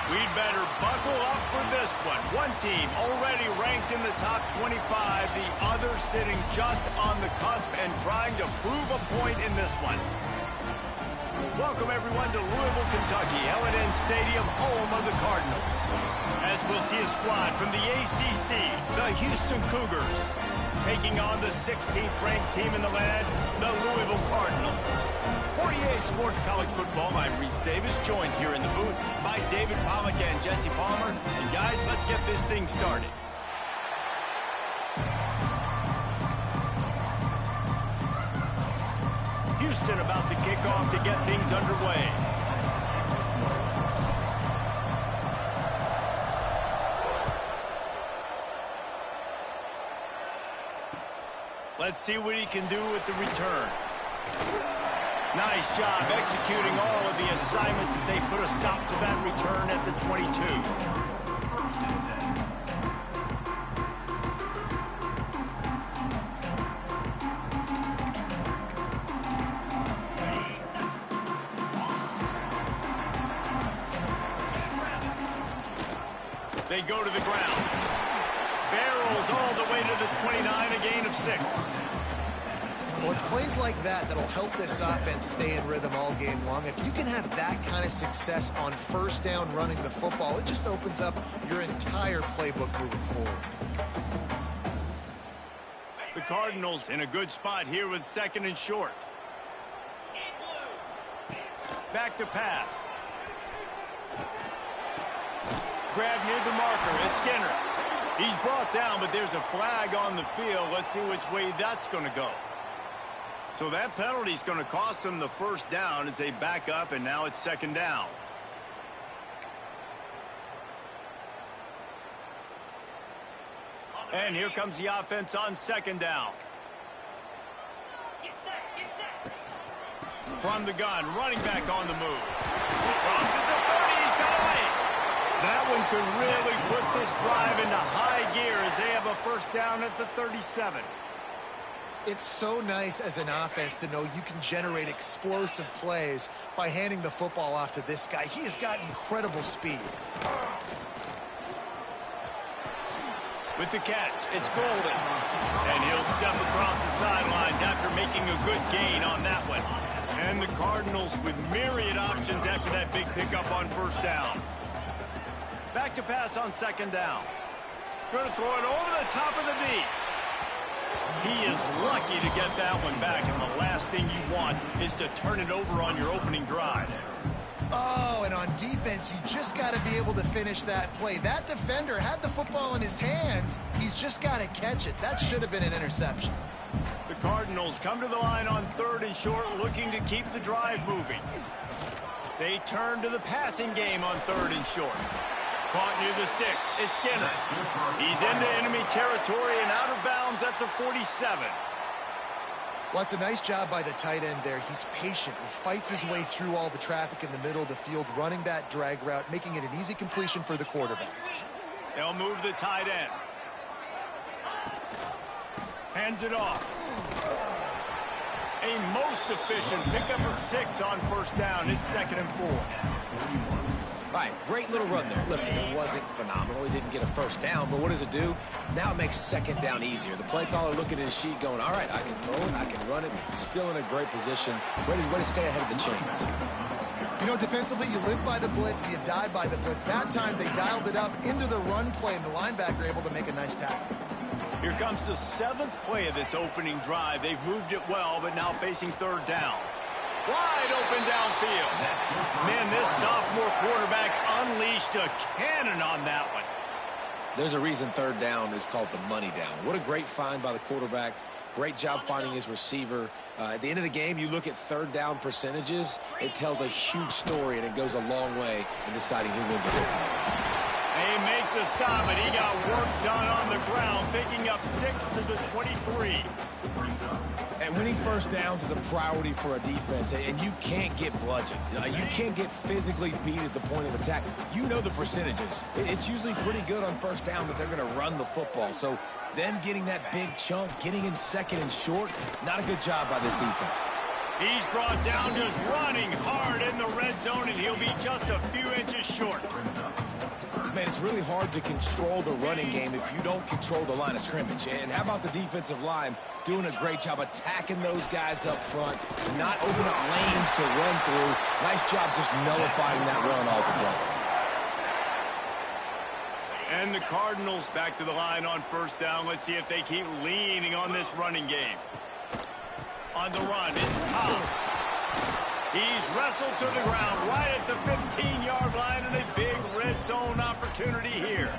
We'd better buckle up for this one. One team already ranked in the top 25, the other sitting just on the cusp and trying to prove a point in this one. Welcome, everyone, to Louisville, Kentucky, L&N Stadium, home of the Cardinals. As we'll see a squad from the ACC, the Houston Cougars, taking on the 16th-ranked team in the land, the Louisville Cardinals. For EA Sports College Football, I'm Reese Davis, joined here in the booth by David Pollack and Jesse Palmer. And guys, let's get this thing started. Houston about to kick off to get things underway. Let's see what he can do with the return. Nice job executing all of the assignments as they put a stop to that return at the 22. They go to the ground. Barrels all the way to the 29, a gain of 6. Well, it's plays like that that'll help this offense stay in rhythm all game long. If you can have that kind of success on first down running the football, it just opens up your entire playbook moving forward. The Cardinals in a good spot here with 2nd and short. Back to pass. Grab near the marker. It's Skinner. He's brought down, but there's a flag on the field. Let's see which way that's going to go. So that penalty is going to cost them the first down as they back up, and now it's 2nd down. And here comes the offense on 2nd down. From the gun, running back on the move. Crosses the 30, he's got away. That one could really put this drive into high gear as they have a first down at the 37. It's so nice as an offense to know you can generate explosive plays by handing the football off to this guy. He has got incredible speed. With the catch, it's Golden. And he'll step across the sidelines after making a good gain on that one. And the Cardinals with myriad options after that big pickup on first down. Back to pass on 2nd down. Going to throw it over the top of the D. He is lucky to get that one back, and the last thing you want is to turn it over on your opening drive. Oh, and on defense, you just got to be able to finish that play. That defender had the football in his hands. He's just got to catch it. That should have been an interception. The Cardinals come to the line on 3rd and short, looking to keep the drive moving. They turn to the passing game on 3rd and short. Caught near the sticks. It's Skinner. He's into enemy territory and out of bounds at the 47. Well, it's a nice job by the tight end there. He's patient. He fights his way through all the traffic in the middle of the field, running that drag route, making it an easy completion for the quarterback. They'll move the tight end. Hands it off. A most efficient pickup of 6 on first down. It's 2nd and 4. All right, great little run there. Listen, it wasn't phenomenal. He didn't get a first down, but what does it do? Now it makes 2nd down easier. The play caller looking at his sheet going, all right, I can throw it, I can run it. Still in a great position, ready to stay ahead of the chains. You know, defensively, you live by the blitz, you die by the blitz. That time, they dialed it up into the run play, and the linebacker able to make a nice tackle. Here comes the 7th play of this opening drive. They've moved it well, but now facing 3rd down. Wide open downfield. Man, this sophomore quarterback unleashed a cannon on that one. There's a reason 3rd down is called the money down. What a great find by the quarterback. Great job finding his receiver. At the end of the game, you look at 3rd down percentages. It tells a huge story, and it goes a long way in deciding who wins a football. They make the stop, and he got work done on the ground, picking up 6 to the 23. And winning first downs is a priority for a defense, and you can't get bludgeoned. You can't get physically beat at the point of attack. You know the percentages. It's usually pretty good on first down that they're going to run the football. So them getting that big chunk, getting in 2nd and short, not a good job by this defense. He's brought down just running hard in the red zone, and he'll be just a few inches short. Man, it's really hard to control the running game if you don't control the line of scrimmage. And how about the defensive line doing a great job attacking those guys up front, not opening up lanes to run through. Nice job just nullifying that run altogether. And the Cardinals back to the line on first down. Let's see if they keep leaning on this running game. On the run, it's Cobb. He's wrestled to the ground right at the 15-yard line, and a big red zone opportunity here.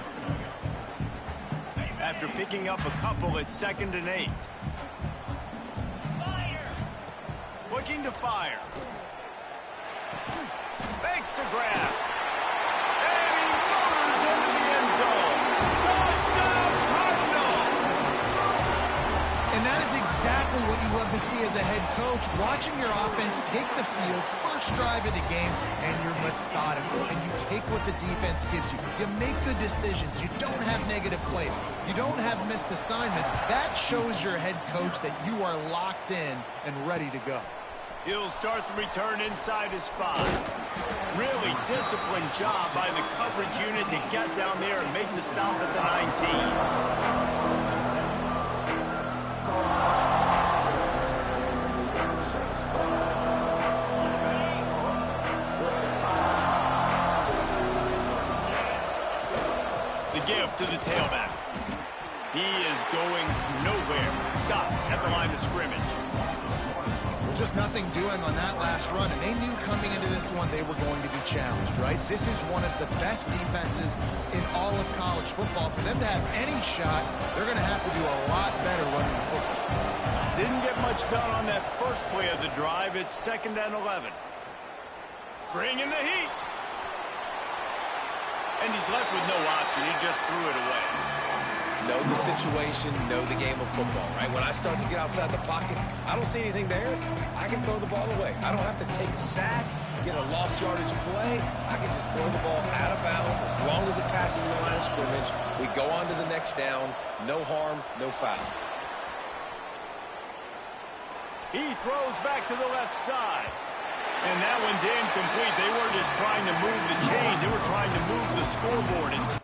After picking up a couple, it's 2nd and 8. Looking to fire. Fakes to grab. And he motors into the end zone. Touchdown, Cardinals! And that is exactly what you love to see as a head coach. Watching your offense take the field, first drive of the game, and you're methodical. And you take what the defense gives you. You make good decisions. You don't have negative plays. You don't have missed assignments. That shows your head coach that you are locked in and ready to go. He'll start the return inside his 5. Really disciplined job by the coverage unit to get down there and make the stop at the 19. Give to the tailback. He is going nowhere. Stop at the line of scrimmage. Well, just nothing doing on that last run, and they knew coming into this one they were going to be challenged, right? This is one of the best defenses in all of college football. For them to have any shot, they're going to have to do a lot better running the football. Didn't get much done on that first play of the drive. It's 2nd and 11. Bring in the heat. And he's left with no option. He just threw it away. Know the situation, know the game of football, right? When I start to get outside the pocket, I don't see anything there. I can throw the ball away. I don't have to take a sack, get a lost yardage play. I can just throw the ball out of bounds as long as it passes the line of scrimmage. We go on to the next down. No harm, no foul. He throws back to the left side. And that one's incomplete. They were just trying to move the chains. They were trying to move the scoreboard.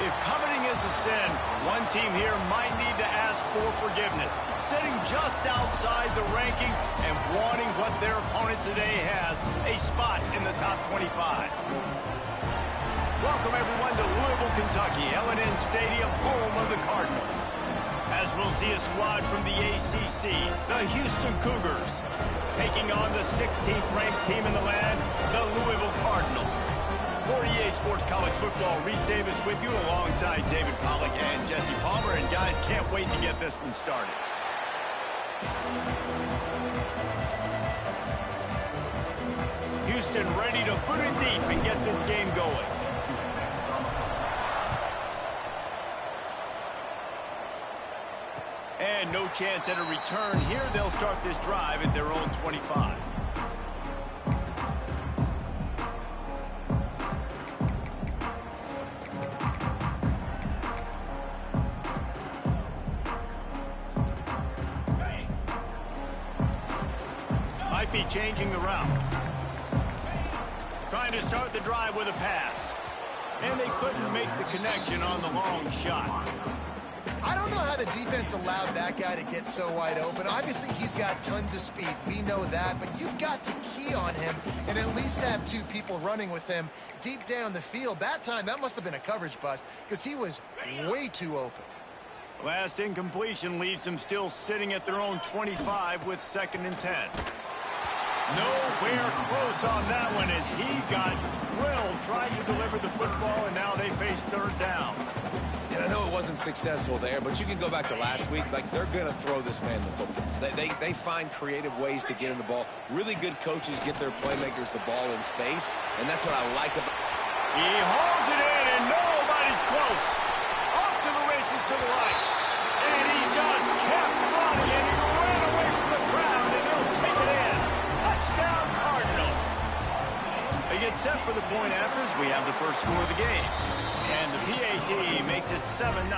If coveting is a sin, one team here might need to ask for forgiveness, sitting just outside the rankings and wanting what their opponent today has, a spot in the top 25. Welcome, everyone, to Louisville, Kentucky, L&N Stadium, home of the Cardinals. As we'll see a squad from the ACC, the Houston Cougars, taking on the 16th ranked team in the land, the Louisville Cardinals. For EA Sports College Football, Reese Davis with you alongside David Pollack and Jesse Palmer. And guys, can't wait to get this one started. Houston ready to put it deep and get this game going. And no chance at a return here. They'll start this drive at their own 25. Might be changing the route. Trying to start the drive with a pass. And they couldn't make the connection on the long shot. I don't know how the defense allowed that guy to get so wide open. Obviously, he's got tons of speed. We know that, but you've got to key on him and at least have two people running with him deep down the field. That time, that must have been a coverage bust because he was way too open. Last incompletion leaves them still sitting at their own 25 with 2nd and 10. Nowhere close on that one as he got drilled trying to deliver the football, and now they face 3rd down. And I know it wasn't successful there, but you can go back to last week. Like, they're going to throw this man the football. They find creative ways to get him the ball. Really good coaches get their playmakers the ball in space, and that's what I like about. He holds it in, and nobody's close. Off to the races to the right. And he just kept running, and he ran away from the crowd, and he'll take it in. Touchdown, Cardinals. They get set for the point afters. We have the first score of the game. And the PAT makes it 7-0.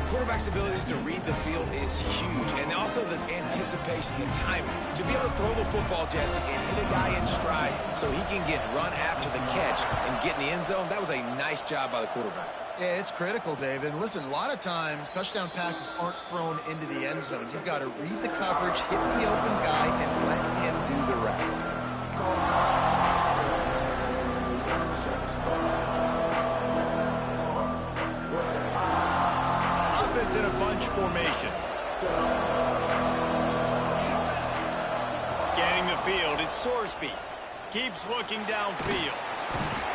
Quarterback's abilities to read the field is huge, and also the anticipation, the timing. To be able to throw the football, Jesse, and hit a guy in stride so he can get run after the catch and get in the end zone, that was a nice job by the quarterback. Yeah, it's critical, David. Listen, a lot of times, touchdown passes aren't thrown into the end zone. You've got to read the coverage, hit the open guy, and let him do the rest. Offense in a bunch formation. Scanning the field, it's Sorsby. Keeps looking downfield.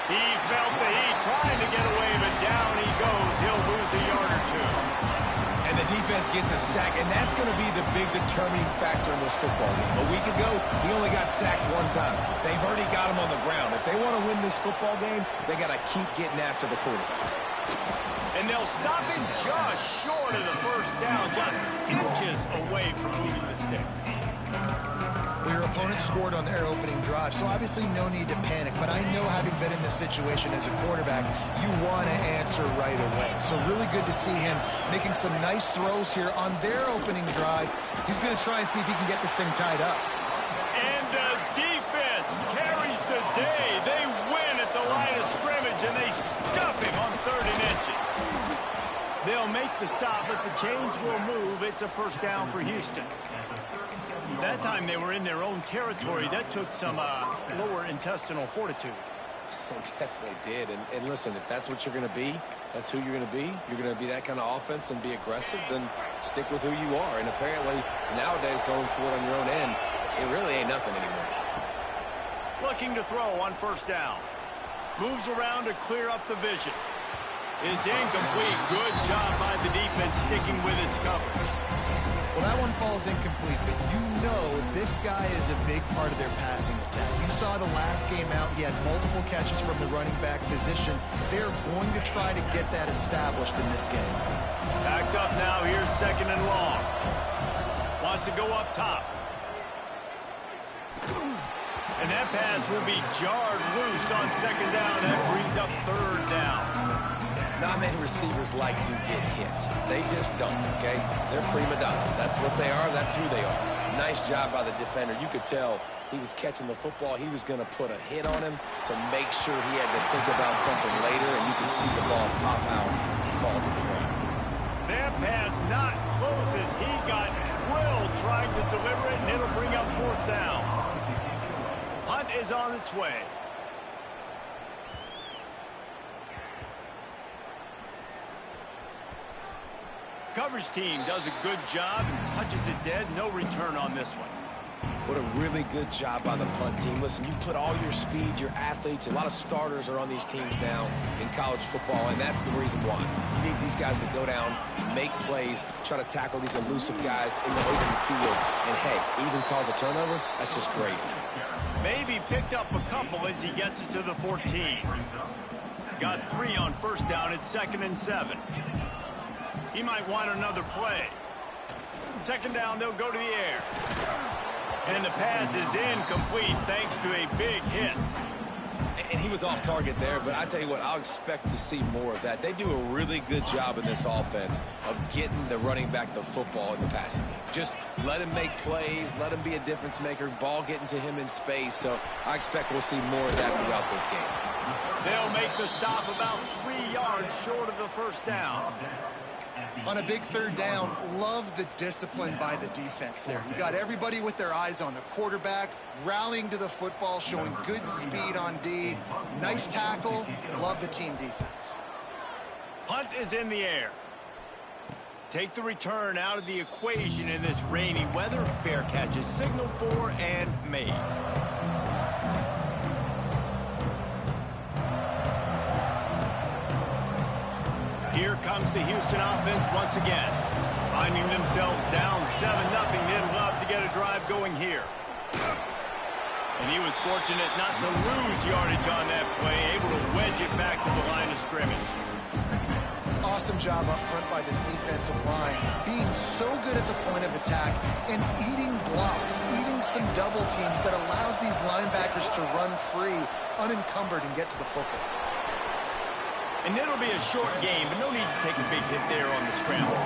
He felt the heat, trying to get away, but down he goes. He'll lose a yard or two. And the defense gets a sack, and that's going to be the big determining factor in this football game. A week ago, he only got sacked 1 time. They've already got him on the ground. If they want to win this football game, they got to keep getting after the quarterback. And they'll stop him just short of the first down, just inches away from moving the sticks. Well, your opponent scored on their opening drive, so obviously no need to panic. But I know, having been in this situation as a quarterback, you want to answer right away. So really good to see him making some nice throws here on their opening drive. He's going to try and see if he can get this thing tied up. And the defense carries the day. They win at the line of scrimmage, and they stuff him on 3rd and inches. They'll make the stop, but the chains will move. It's a first down for Houston. That time they were in their own territory. That took some lower intestinal fortitude. It definitely did. And listen, if that's what you're going to be, that's who you're going to be. You're going to be that kind of offense and be aggressive, then stick with who you are. And apparently, nowadays, going for it on your own end, it really ain't nothing anymore. Looking to throw on first down. Moves around to clear up the vision. It's incomplete. Good job by the defense sticking with its coverage. Well, that one falls incomplete, but you know this guy is a big part of their passing attack. You saw the last game out, he had multiple catches from the running back position. They're going to try to get that established in this game. Backed up now, here's 2nd and long. Wants to go up top. And that pass will be jarred loose on 2nd down. That brings up 3rd down. Not many receivers like to get hit. They just don't, okay? They're prima donnas. That's what they are. That's who they are. Nice job by the defender. You could tell he was catching the football. He was going to put a hit on him to make sure he had to think about something later, and you could see the ball pop out and fall to the ground. That pass not close as he got drilled trying to deliver it, and it'll bring up 4th down. Punt is on its way. Coverage team does a good job and touches it dead. No return on this one. What a really good job by the punt team. Listen, you put all your speed, your athletes, a lot of starters are on these teams now in college football, and that's the reason why. You need these guys to go down, make plays, try to tackle these elusive guys in the open field, and hey, even cause a turnover, that's just great. Maybe picked up a couple as he gets it to the 14. Got 3 on 1st down. It's 2nd and 7. He might want another play. 2nd down, they'll go to the air. And the pass is incomplete thanks to a big hit. And he was off target there, but I tell you what, I'll expect to see more of that. They do a really good job in this offense of getting the running back the football in the passing game. Just let him make plays, let him be a difference maker, ball getting to him in space. So I expect we'll see more of that throughout this game. They'll make the stop about 3 yards short of the 1st down. On a big 3rd down, love the discipline by the defense there. You got everybody with their eyes on the quarterback, rallying to the football, showing good speed on D. Nice tackle. Love the team defense. Punt is in the air. Take the return out of the equation in this rainy weather. Fair catch is signaled for and made. Here comes the Houston offense once again. Finding themselves down 7-0. They'd love to get a drive going here. And he was fortunate not to lose yardage on that play, able to wedge it back to the line of scrimmage. Awesome job up front by this defensive line, being so good at the point of attack and eating blocks, eating some double teams that allows these linebackers to run free, unencumbered, and get to the football. And it'll be a short game, but no need to take a big hit there on the scramble.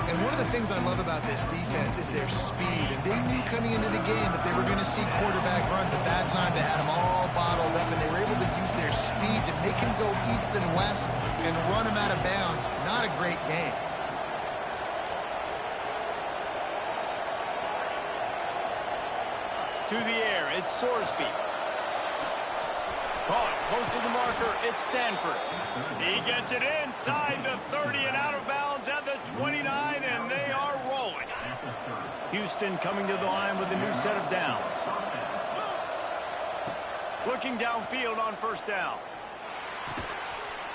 And one of the things I love about this defense is their speed. And they knew coming into the game that they were going to see quarterback run, but that time they had them all bottled up, and they were able to use their speed to make him go east and west and run him out of bounds. Not a great game. To the air, it's Sorsby. Caught close to the marker, it's Sanford. He gets it inside the 30 and out of bounds at the 29, and they are rolling. Houston coming to the line with a new set of downs. Looking downfield on 1st down.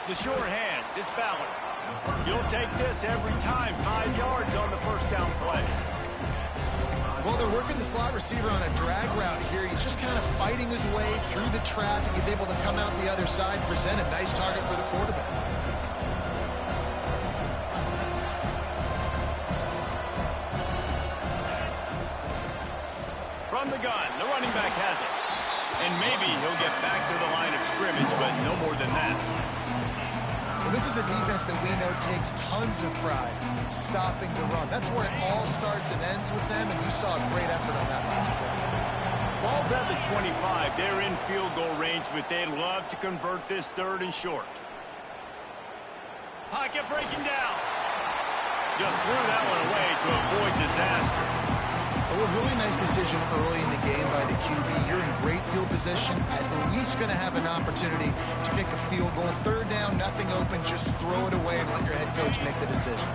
The short hands, it's Ballard. You'll take this every time. 5 yards on the 1st down play. Well, they're working the slot receiver on a drag route here. He's just kind of fighting his way through the traffic. He's able to come out the other side, present a nice target for the quarterback. From the gun, the running back has it. And maybe he'll get back to the line of scrimmage, but no more than that. Well, this is a defense that we know takes tons of pride stopping the run. That's where it all starts and ends with them, and you saw a great effort on that last play. Ball's at the 25. They're in field goal range, but they'd love to convert this 3rd and short. Pocket breaking down. Just threw that one away to avoid disaster. Well, a really nice decision early in the game by the QB. You're in great field position, at least going to have an opportunity to kick a field goal. 3rd down, nothing open, just throw it away and let your head coach make the decision.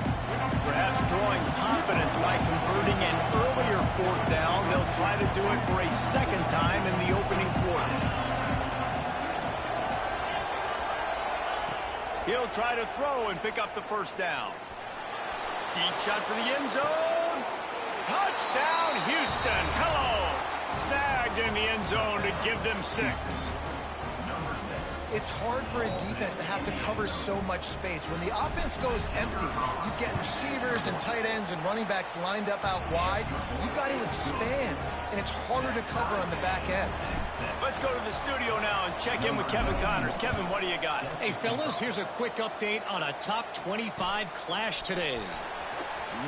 Perhaps drawing confidence by converting an earlier 4th down. They'll try to do it for a 2nd time in the opening quarter. He'll try to throw and pick up the 1st down. Deep shot for the end zone. Touchdown, Houston. Hello. Snagged in the end zone to give them 6. It's hard for a defense to have to cover so much space. When the offense goes empty, you get receivers and tight ends and running backs lined up out wide. You've got to expand, and it's harder to cover on the back end. Let's go to the studio now and check in with Kevin Connors. Kevin, what do you got? Hey, fellas, here's a quick update on a top 25 clash today.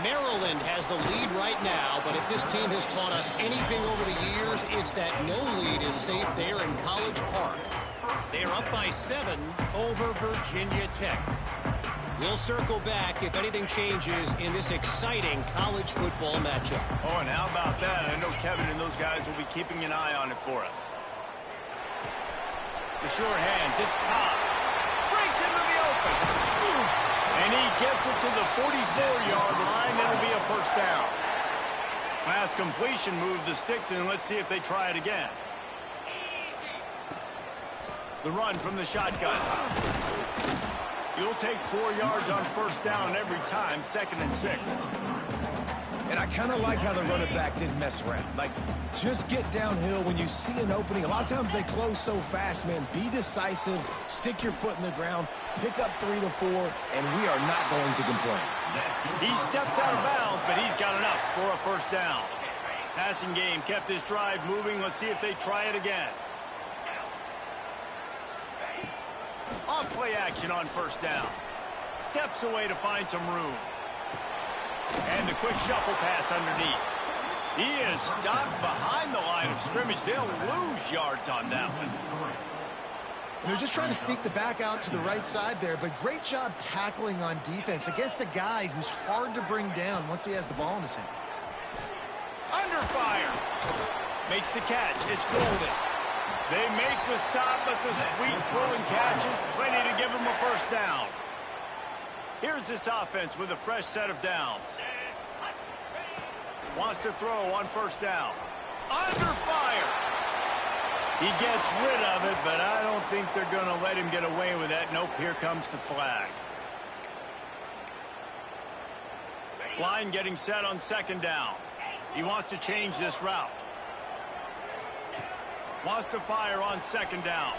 Maryland has the lead right now, but if this team has taught us anything over the years, it's that no lead is safe there in College Park. They're up by 7 over Virginia Tech. We'll circle back if anything changes in this exciting college football matchup. Oh, and how about that? I know Kevin and those guys will be keeping an eye on it for us. The sure hands, it's Cobb. Breaks into the open. And he gets it to the 44-yard line. It'll be a first down. Pass completion, move the sticks, and let's see if they try it again. The run from the shotgun. You'll take 4 yards on first down every time, 2nd and 6. And I kind of like how the running back didn't mess around. Like, just get downhill when you see an opening. A lot of times they close so fast, man. Be decisive, stick your foot in the ground, pick up 3 to 4, and we are not going to complain. He steps out of bounds, but he's got enough for a first down. Passing game kept this drive moving. Let's see if they try it again. Off play action on first down. Steps away to find some room. And the quick shuffle pass underneath. He is stopped behind the line of scrimmage. They'll lose yards on that one. They're just trying to sneak the back out to the right side there, but great job tackling on defense against a guy who's hard to bring down once he has the ball in his hand. Under fire. Makes the catch. It's golden. They make the stop, but the sweet throw and catch is plenty to give them a first down. Here's this offense with a fresh set of downs. Wants to throw on first down. Under fire. He gets rid of it, but I don't think they're going to let him get away with that. Nope, here comes the flag. Line getting set on 2nd down. He wants to change this route. Wants to fire on 2nd down.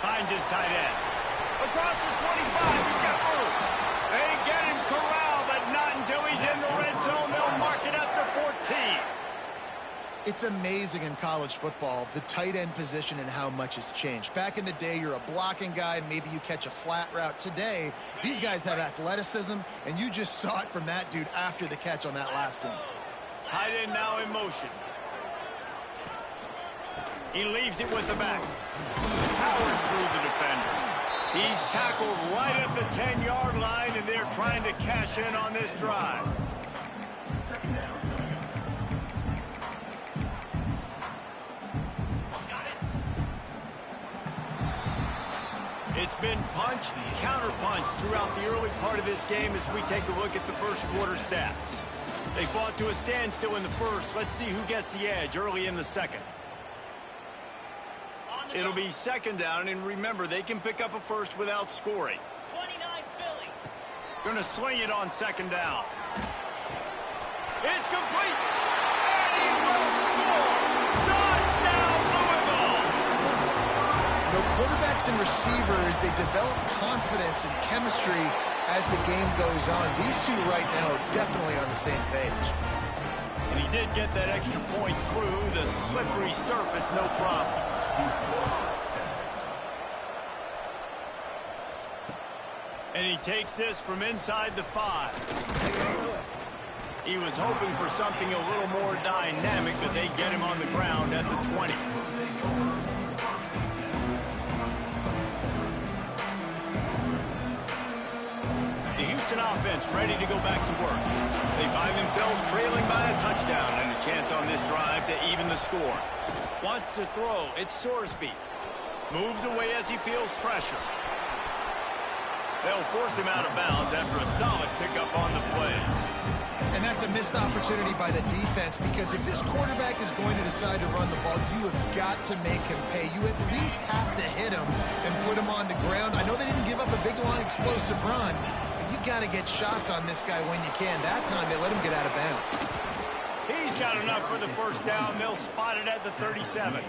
Finds his tight end. Across the 25, he's got room. They get him corralled, but not until he's in the red zone. They'll mark it at the 14. It's amazing in college football, the tight end position and how much has changed. Back in the day, you're a blocking guy, maybe you catch a flat route. Today, these guys have athleticism, and you just saw it from that dude after the catch on that last one. Tight end now in motion. He leaves it with the back. Powers through the defender. He's tackled right at the 10-yard line, and they're trying to cash in on this drive. It's been punch, counter-punch throughout the early part of this game as we take a look at the first quarter stats. They fought to a standstill in the first. Let's see who gets the edge early in the second. It'll be 2nd down, and remember, they can pick up a first without scoring. 29 Philly. Gonna swing it on 2nd down. It's complete. And he will score. Touchdown, Louisville. The quarterbacks and receivers, they develop confidence and chemistry as the game goes on. These two right now are definitely on the same page. And he did get that extra point through the slippery surface, no problem. And he takes this from inside the 5. He was hoping for something a little more dynamic, but they get him on the ground at the 20. The Houston offense ready to go back to work. They find themselves trailing by a touchdown and a chance on this drive to even the score. Wants to throw. It's Sorsby. Moves away as he feels pressure. They'll force him out of bounds after a solid pickup on the play. And that's a missed opportunity by the defense, because if this quarterback is going to decide to run the ball, you have got to make him pay. You at least have to hit him and put him on the ground. I know they didn't give up a big, long, explosive run, but you got to get shots on this guy when you can. That time, they let him get out of bounds. He's got enough for the first down. They'll spot it at the 37.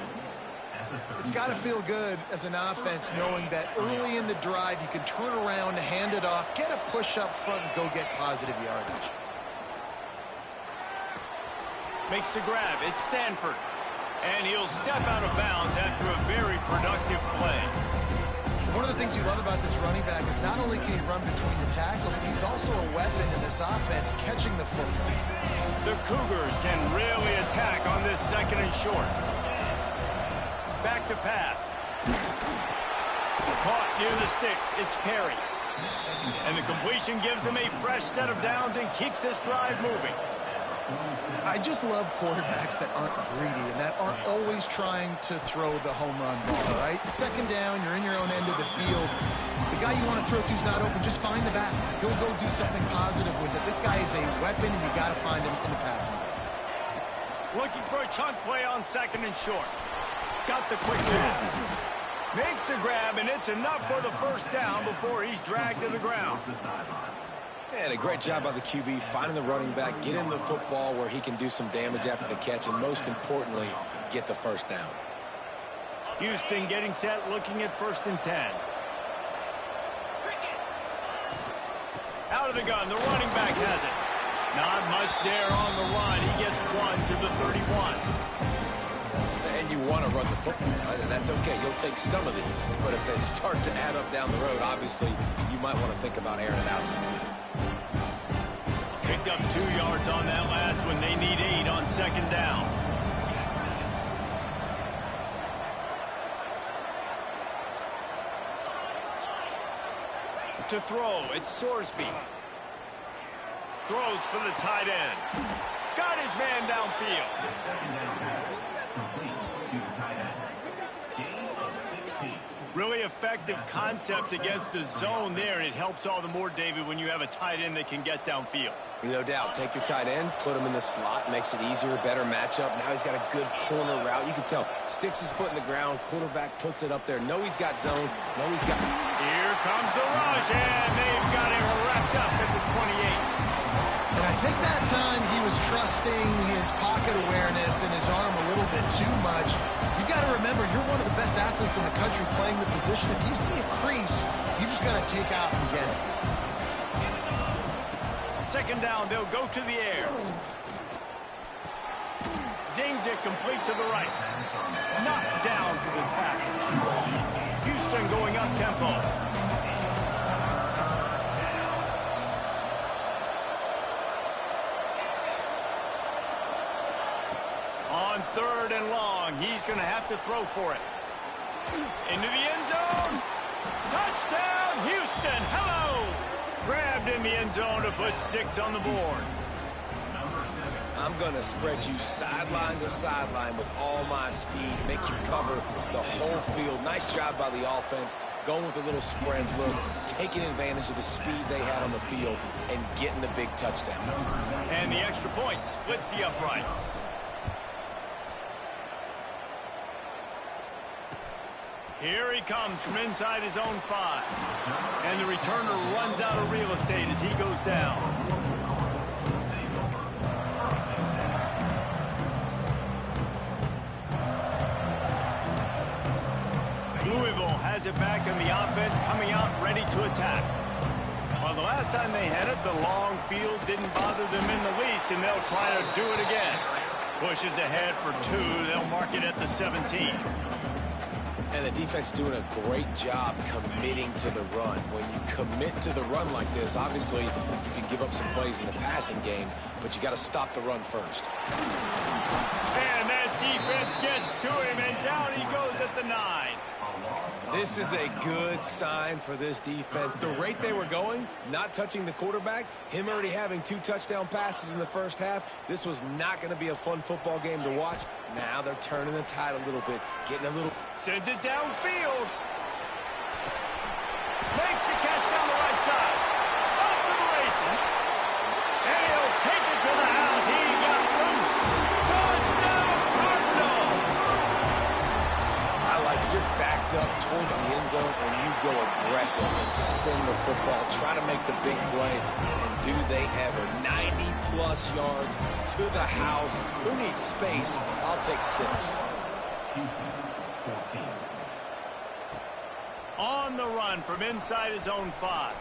It's got to feel good as an offense knowing that early in the drive you can turn around, hand it off, get a push up front, and go get positive yardage. Makes the grab. It's Sanford. And he'll step out of bounds after a very productive play. One of the things you love about this running back is not only can he run between the tackles, but he's also a weapon in this offense catching the football. The Cougars can really attack on this 2nd and short. Back to pass. Caught near the sticks. It's Perry. And the completion gives him a fresh set of downs and keeps this drive moving. I just love quarterbacks that aren't greedy and that aren't always trying to throw the home run ball, right? 2nd down, you're in your own end of the field. The guy you want to throw to is not open. Just find the back. He'll go do something positive with it. This guy is a weapon, and you got to find him in the passing game. Looking for a chunk play on 2nd and short. Got the quick pass. Makes the grab, and it's enough for the 1st down before he's dragged to the ground. And a great job by the QB finding the running back, get him the football where he can do some damage after the catch, and most importantly, get the 1st down. Houston getting set, looking at 1st and 10. Out of the gun, the running back has it. Not much there on the run. He gets 1 to the 31. And you want to run the football, right? And that's okay. You'll take some of these. But if they start to add up down the road, obviously, you might want to think about airing it out. Picked up 2 yards on that last one. They need 8 on 2nd down. To throw, it's Sorsby. Throws for the tight end. Got his man downfield. Really effective concept against the zone there, and it helps all the more, David, when you have a tight end that can get downfield. No doubt. Take your tight end, put him in the slot, makes it easier, better matchup. Now he's got a good corner route. You can tell. Sticks his foot in the ground. Quarterback puts it up there. Know he's got zone. Know he's got... Here comes the rush, and they've got him wrapped up at the 28. And I think that time he was trusting his pocket awareness and his arm a little bit too much. You've got to remember, you're one of the best athletes in the country playing the position. If you see a crease, you just got to take off and get it. 2nd down, they'll go to the air. Zings it complete to the right. Knocked down for the tackle. Houston going up tempo. On 3rd and long, he's going to have to throw for it. Into the end zone. Touchdown, Houston. Hello. Grabbed in the end zone to put 6 on the board. I'm going to spread you sideline to sideline with all my speed, make you cover the whole field. Nice job by the offense, going with a little spread look, taking advantage of the speed they had on the field, and getting the big touchdown. And the extra point splits the uprights. Here he comes from inside his own 5. And the returner runs out of real estate as he goes down. Louisville has it back, and the offense coming out ready to attack. Well, the last time they had it, the long field didn't bother them in the least, and they'll try to do it again. Pushes ahead for 2. They'll mark it at the 17. And the defense doing a great job committing to the run. When you commit to the run like this, obviously you can give up some plays in the passing game, but you got to stop the run first. And that defense gets to him, and down he goes at the 9. This is a good sign for this defense. The rate they were going, not touching the quarterback, him already having 2 touchdown passes in the first half, this was not going to be a fun football game to watch. Now they're turning the tide a little bit, getting a little... Sends it downfield. Makes the catch down the right side. Off to the racing. And he'll take it to the house. He got loose. Touchdown, Cardinals. I like it. You're backed up towards the end zone, and you go aggressive and spin the football, try to make the big play, and do they ever. 90-plus yards to the house. Who needs space? I'll take 6. On the run from inside his own 5.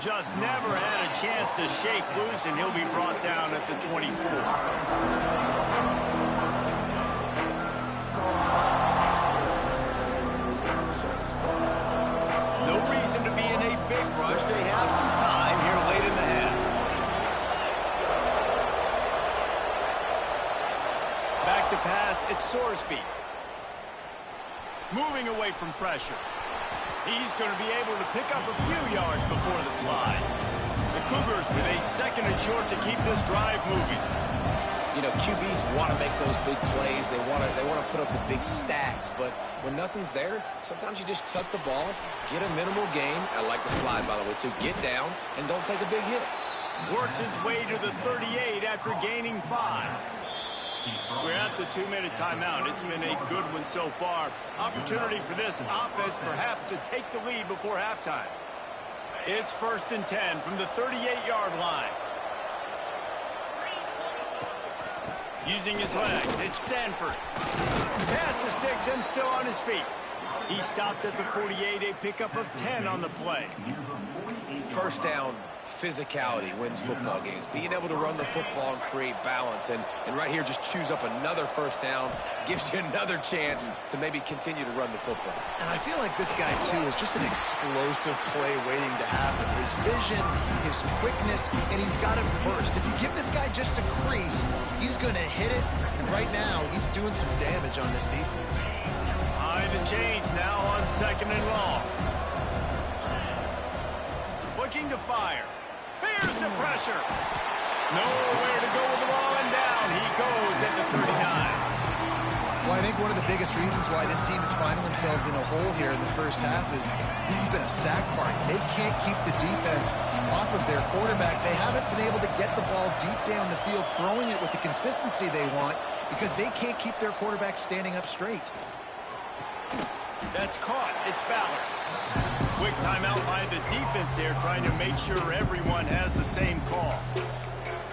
Just never had a chance to shake loose, and he'll be brought down at the 24. it's Sorsby. Moving away from pressure. He's going to be able to pick up a few yards before the slide. The Cougars with a second and short to keep this drive moving. You know, QBs want to make those big plays. They want to put up the big stats. But when nothing's there, sometimes you just tuck the ball, get a minimal gain. I like the slide, by the way, too. Get down and don't take a big hit. Works his way to the 38 after gaining 5. We're at the 2-minute timeout. It's been a good one so far. Opportunity for this offense perhaps to take the lead before halftime. It's 1st and 10 from the 38-yard line. Using his legs, it's Sanford. Pass the sticks and still on his feet. He stopped at the 48, a pickup of 10 on the play. First down, physicality wins football games. Being able to run the football and create balance. And right here, just choose up another first down. Gives you another chance to maybe continue to run the football. And I feel like this guy, too, is just an explosive play waiting to happen. His vision, his quickness, and he's got a burst. If you give this guy just a crease, he's going to hit it. And right now, he's doing some damage on this defense. Behind the chains now on 2nd and long. Looking to fire. Here's the pressure. Nowhere to go with the ball, and down he goes at the 39. Well, I think one of the biggest reasons why this team is finding themselves in a hole here in the first half is this has been a sack party. They can't keep the defense off of their quarterback. They haven't been able to get the ball deep down the field, throwing it with the consistency they want because they can't keep their quarterback standing up straight. That's caught. It's Ballard. Quick timeout by the defense there, trying to make sure everyone has the same call.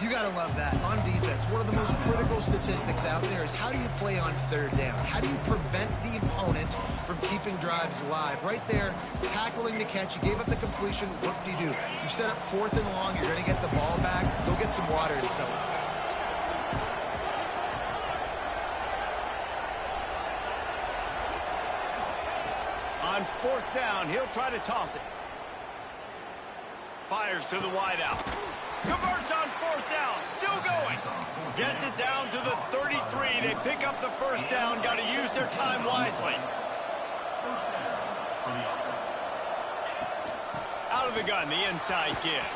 You got to love that. On defense, one of the most critical statistics out there is how do you play on 3rd down? How do you prevent the opponent from keeping drives alive? Right there, tackling the catch. You gave up the completion. What do? You set up 4th and long. You're going to get the ball back. Go get some water and celebrate. On 4th down, he'll try to toss it. Fires to the wideout. Converts on 4th down. Still going. Gets it down to the 33. They pick up the first down. Got to use their time wisely. Out of the gun, the inside give.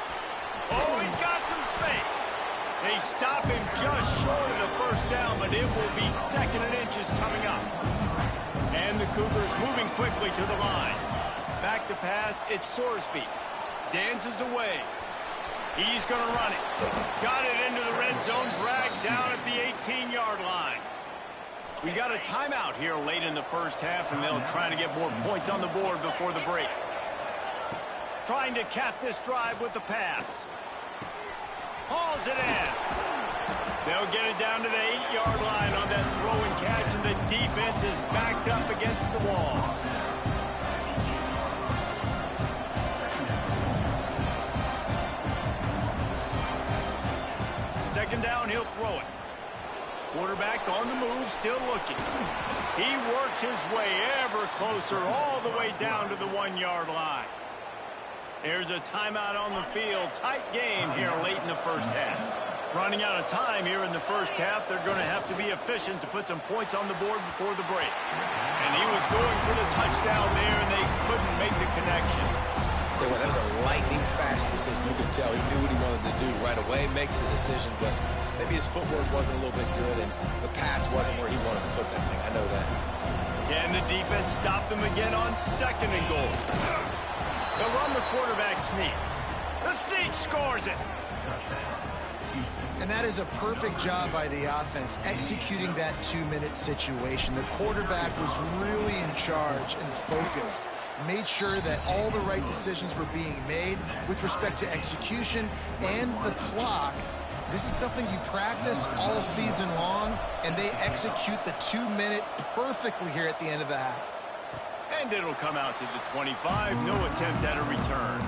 Oh, he's got some space. They stop him just short of the first down, but it will be 2nd and inches coming up. And the Cougars moving quickly to the line. Back to pass, it's Sorsby. Dances away. He's going to run it. Got it into the red zone, dragged down at the 18-yard line. We got a timeout here late in the first half, and they'll try to get more points on the board before the break. Trying to cap this drive with the pass. Hauls it in. They'll get it down to the 8-yard line on that throw and catch, and the defense is backed up against the wall. Second down, he'll throw it. Quarterback on the move, still looking. He works his way ever closer all the way down to the 1-yard line. There's a timeout on the field. Tight game here late in the first half. Running out of time here in the first half. They're going to have to be efficient to put some points on the board before the break. And he was going for the touchdown there, and they couldn't make the connection. Tell you what, that was a lightning-fast decision. You could tell he knew what he wanted to do right away, makes the decision, but maybe his footwork wasn't a little bit good, and the pass wasn't where he wanted to put that thing. I know that. Can the defense stop them again on 2nd and goal? They'll run the quarterback sneak. The sneak scores it. And that is a perfect job by the offense, executing that 2-minute situation. The quarterback was really in charge and focused. Made sure that all the right decisions were being made with respect to execution and the clock. This is something you practice all season long, and they execute the 2-minute perfectly here at the end of the half. And it'll come out to the 25. No attempt at a return.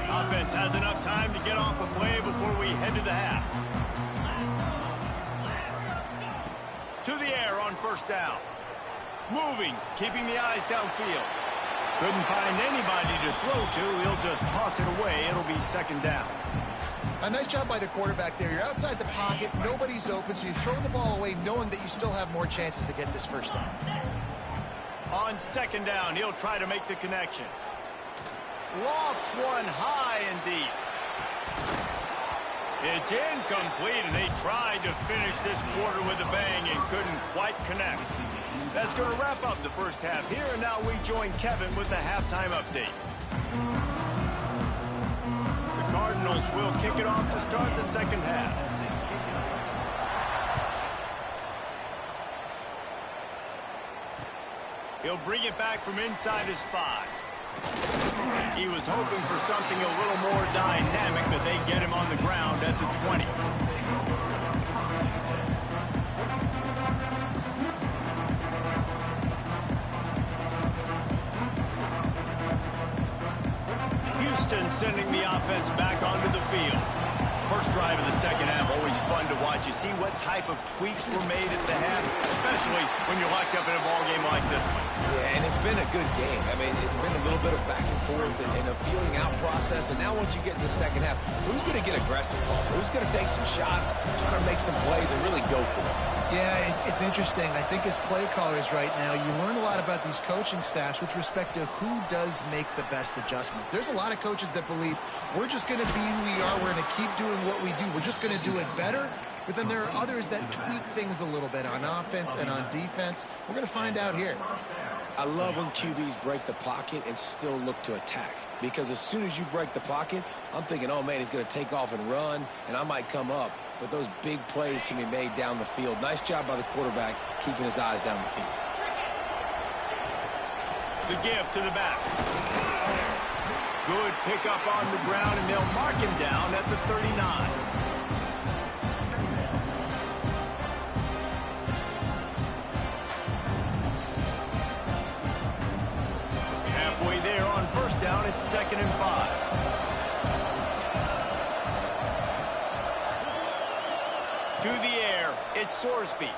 Offense has enough time to get off a play before we head to the half. To the air on 1st down. Moving, keeping the eyes downfield. Couldn't find anybody to throw to. He'll just toss it away. It'll be second down. A nice job by the quarterback there. You're outside the pocket. Nobody's open, so you throw the ball away knowing that you still have more chances to get this first down. On second down, he'll try to make the connection. Lofts one high and deep. It's incomplete, and they tried to finish this quarter with a bang and couldn't quite connect. That's going to wrap up the first half here, and now we join Kevin with the halftime update. The Cardinals will kick it off to start the second half. He'll bring it back from inside his 5. He was hoping for something a little more dynamic, but they get him on the ground at the 20. Houston sending the offense back onto the field. First drive of the second half, always fun to watch. You see what type of tweaks were made at the half, especially when you're locked up in a ball game like this one. Yeah, and it's been a good game. I mean, it's been a little bit of back and forth and a feeling out process. And now once you get in the second half, who's going to get aggressive, Paul? Who's going to take some shots, try to make some plays, and really go for it? Yeah, it's interesting. I think as play callers right now, you learn a lot about these coaching staffs with respect to who does make the best adjustments. There's a lot of coaches that believe we're just going to be who we are. We're going to keep doing what we do. We're just going to do it better. But then there are others that tweak things a little bit on offense and on defense. We're going to find out here. I love when QBs break the pocket and still look to attack. Because as soon as you break the pocket, I'm thinking, oh, man, he's going to take off and run, and I might come up. But those big plays can be made down the field. Nice job by the quarterback keeping his eyes down the field. The give to the back. Good pickup on the ground, and they'll mark him down at the 39. Halfway there on first down, it's 2nd and 5. To the air, it's Sorsby.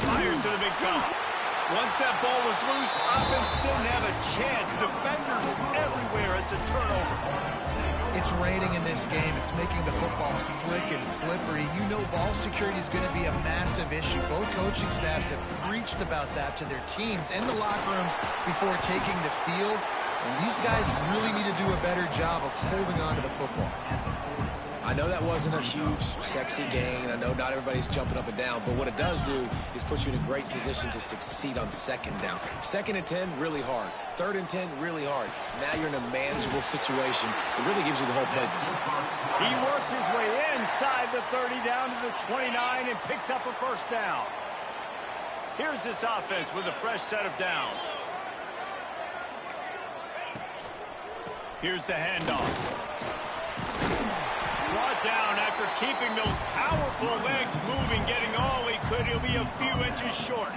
Fires to the big fella. Once that ball was loose, offense didn't have a chance. Defenders everywhere. It's a turnover. It's raining in this game. It's making the football slick and slippery. You know ball security is going to be a massive issue. Both coaching staffs have preached about that to their teams and the locker rooms before taking the field. And these guys really need to do a better job of holding on to the football. I know that wasn't a huge, sexy gain. I know not everybody's jumping up and down, but what it does do is put you in a great position to succeed on second down. 2nd and 10, really hard. 3rd and 10, really hard. Now you're in a manageable situation. It really gives you the whole playbook. He works his way inside the 30 down to the 29 and picks up a first down. Here's this offense with a fresh set of downs. Here's the handoff. Brought down after keeping those powerful legs moving, getting all he could. He'll be a few inches short.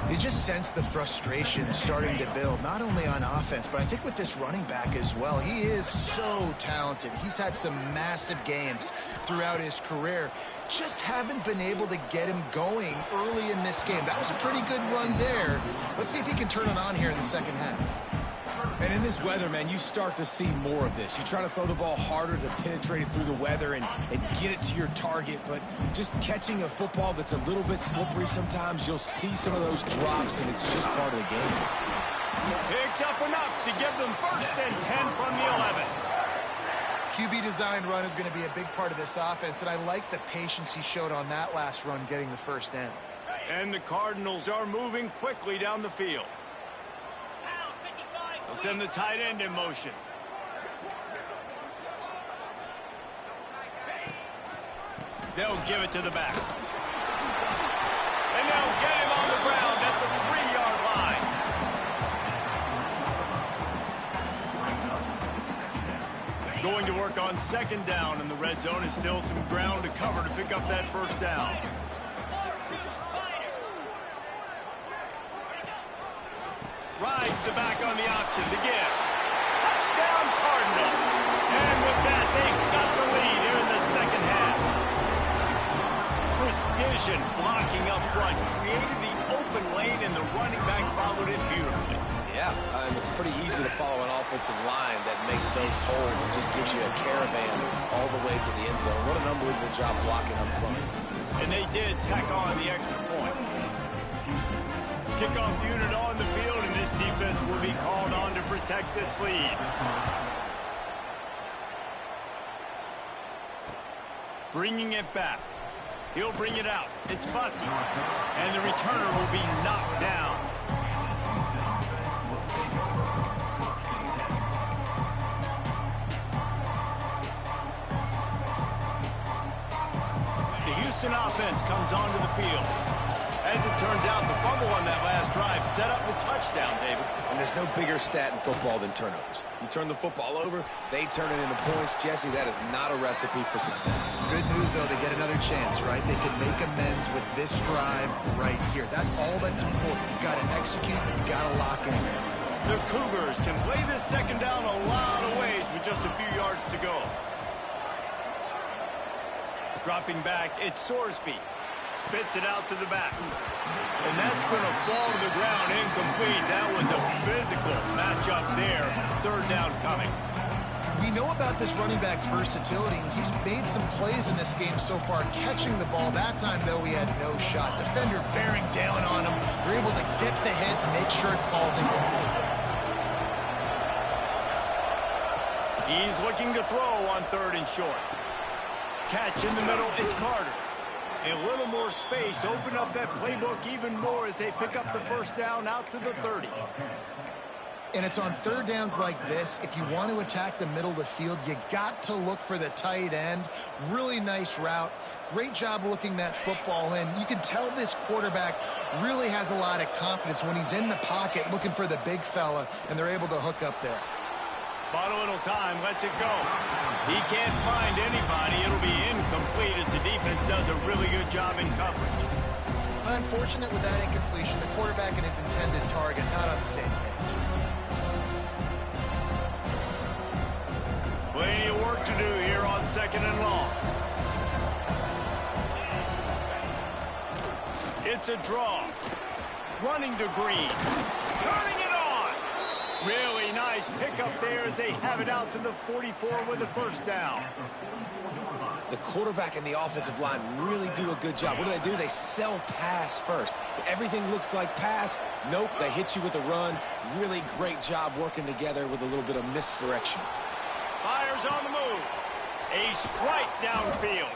You just sense the frustration starting to build, not only on offense, but I think with this running back as well. He is so talented. He's had some massive games throughout his career. Just haven't been able to get him going early in this game. That was a pretty good run there. Let's see if he can turn it on here in the second half. And in this weather, man, you start to see more of this. You try to throw the ball harder to penetrate it through the weather and get it to your target, but just catching a football that's a little bit slippery sometimes, you'll see some of those drops, and it's just part of the game. Picks up enough to give them 1st and 10 from the 11. QB design run is going to be a big part of this offense, and I like the patience he showed on that last run getting the first down. And the Cardinals are moving quickly down the field. They'll send the tight end in motion. They'll give it to the back. And they'll get him on the ground at the 3-yard line. Going to work on 2nd down, and the red zone is still some ground to cover to pick up that first down. Rides the back on the option to give. Touchdown, Cardinals. And with that, they've got the lead here in the second half. Precision blocking up front, created pretty easy to follow an offensive line that makes those holes and just gives you a caravan all the way to the end zone. What an unbelievable job blocking up front. And they did tack on the extra point. Kickoff unit on the field, and this defense will be called on to protect this lead. Bringing it back. He'll bring it out. It's Bussy. And the returner will be knocked down. The Houston offense comes onto the field. As it turns out, the fumble on that last drive set up the touchdown, David. And there's no bigger stat in football than turnovers. You turn the football over, they turn it into points. Jesse, that is not a recipe for success. Good news, though, they get another chance, right? They can make amends with this drive right here. That's all that's important. You've got to execute. You've got to lock in. The Cougars can play this second down a lot of ways with just a few yards to go. Dropping back, it's Sorsby. Spits it out to the back. And that's going to fall to the ground incomplete. That was a physical matchup there. Third down coming. We know about this running back's versatility. He's made some plays in this game so far, catching the ball. That time, though, he had no shot. Defender bearing down on him. They're able to get the hit and make sure it falls incomplete. He's looking to throw on third and short. Catch in the middle, it's Carter. A little more space, open up that playbook even more as they pick up the first down out to the 30. And it's on third downs like this. If you want to attack the middle of the field, you got to look for the tight end. Really nice route. Great job looking that football in. You can tell this quarterback really has a lot of confidence when he's in the pocket looking for the big fella, and they're able to hook up there. Bought a little time, lets it go. He can't find anybody. It'll be incomplete as the defense does a really good job in coverage. Unfortunate with that incompletion. The quarterback and his intended target not on the same page. Plenty of work to do here on second and long. It's a draw. Running to Green. Turning it on. Really nice pickup there as they have it out to the 44 with the first down. The quarterback and the offensive line really do a good job. What do? They sell pass first. Everything looks like pass. Nope, they hit you with a run. Really great job working together with a little bit of misdirection. Fires on the move. A strike downfield.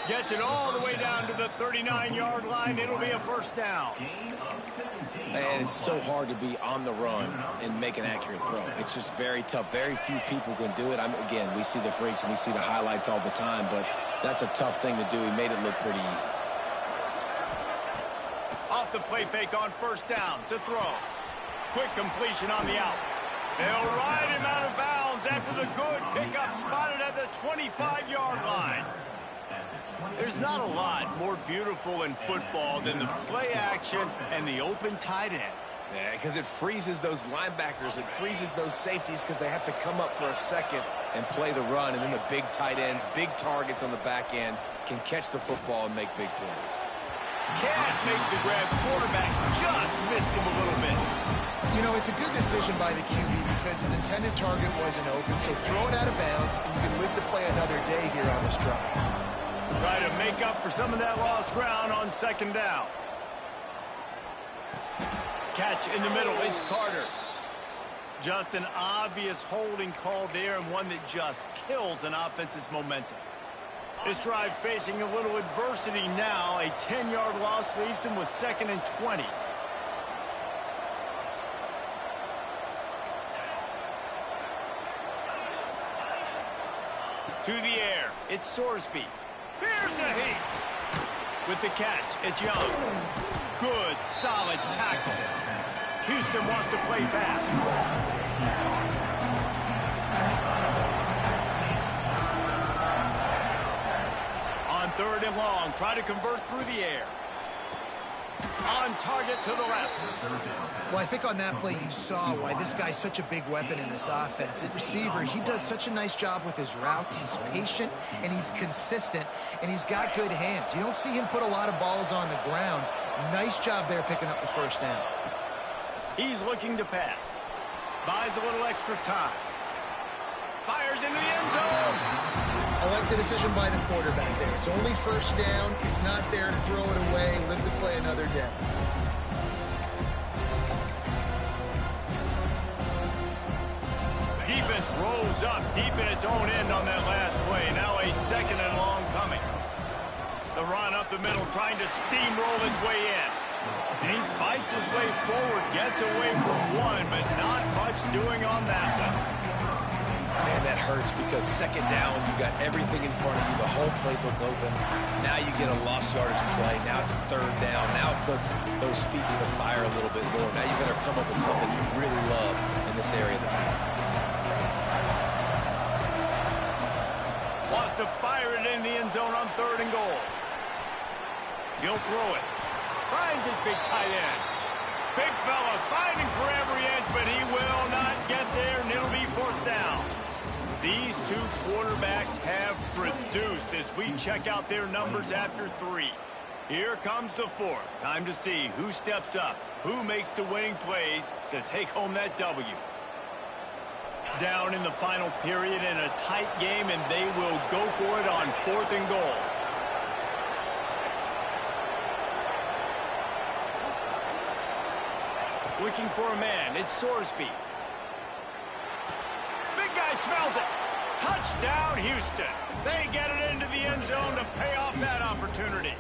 Gets it all the way down to the 39-yard line. It'll be a first down. And it's so hard to be on the run and make an accurate throw. It's just very tough. Very few people can do it. Again, we see the freaks and we see the highlights all the time, but that's a tough thing to do. He made it look pretty easy. Off the play fake on first down to throw. Quick completion on the out. They'll ride him out of bounds after the good pickup spotted at the 25-yard line. There's not a lot more beautiful in football than the play action and the open tight end. Yeah, because it freezes those linebackers. It freezes those safeties because they have to come up for a second and play the run. And then the big tight ends, big targets on the back end can catch the football and make big plays. Can't make the grab. Quarterback just missed him a little bit. You know, it's a good decision by the QB because his intended target wasn't open. So throw it out of bounds, and you can live to play another day here on this drive. Try to make up for some of that lost ground on second down. Catch in the middle, it's Carter. Just an obvious holding call there and one that just kills an offense's momentum. This drive facing a little adversity now. A 10-yard loss leaves him with 2nd and 20. To the air, it's Sorsby. Here's a heat. With the catch, it's Young. Good, solid tackle. Houston wants to play fast. On third and long, try to convert through the air. On target to the left. Well, I think on that play you saw why this guy's such a big weapon in this offense. At receiver, he does such a nice job with his routes. He's patient, and he's consistent, and he's got good hands. You don't see him put a lot of balls on the ground. Nice job there picking up the first down. He's looking to pass. Buys a little extra time. Fires into the end zone. I like the decision by the quarterback there. It's only first down. It's not there to throw it away. Live to play another day. Defense rolls up deep in its own end on that last play. Now a second and long coming. The run up the middle, trying to steamroll his way in. And he fights his way forward, gets away from one, but not much doing on that one. Man, that hurts because second down, you got everything in front of you, the whole playbook open. Now you get a lost yardage play. Now it's third down. Now it puts those feet to the fire a little bit more. Now you better come up with something you really love in this area of the field. Wants to fire it in the end zone on 3rd and goal. He'll throw it. Finds his big tight end. Big fella fighting for every inch, but he will not get there, and it'll be 4th down. These two quarterbacks have produced as we check out their numbers after 3. Here comes the 4th. Time to see who steps up, who makes the winning plays to take home that W. Down in the final period in a tight game, and they will go for it on 4th and goal. Looking for a man. It's Sorsby. Big guy smells it. Touchdown, Houston. They get it into the end zone to pay off that opportunity.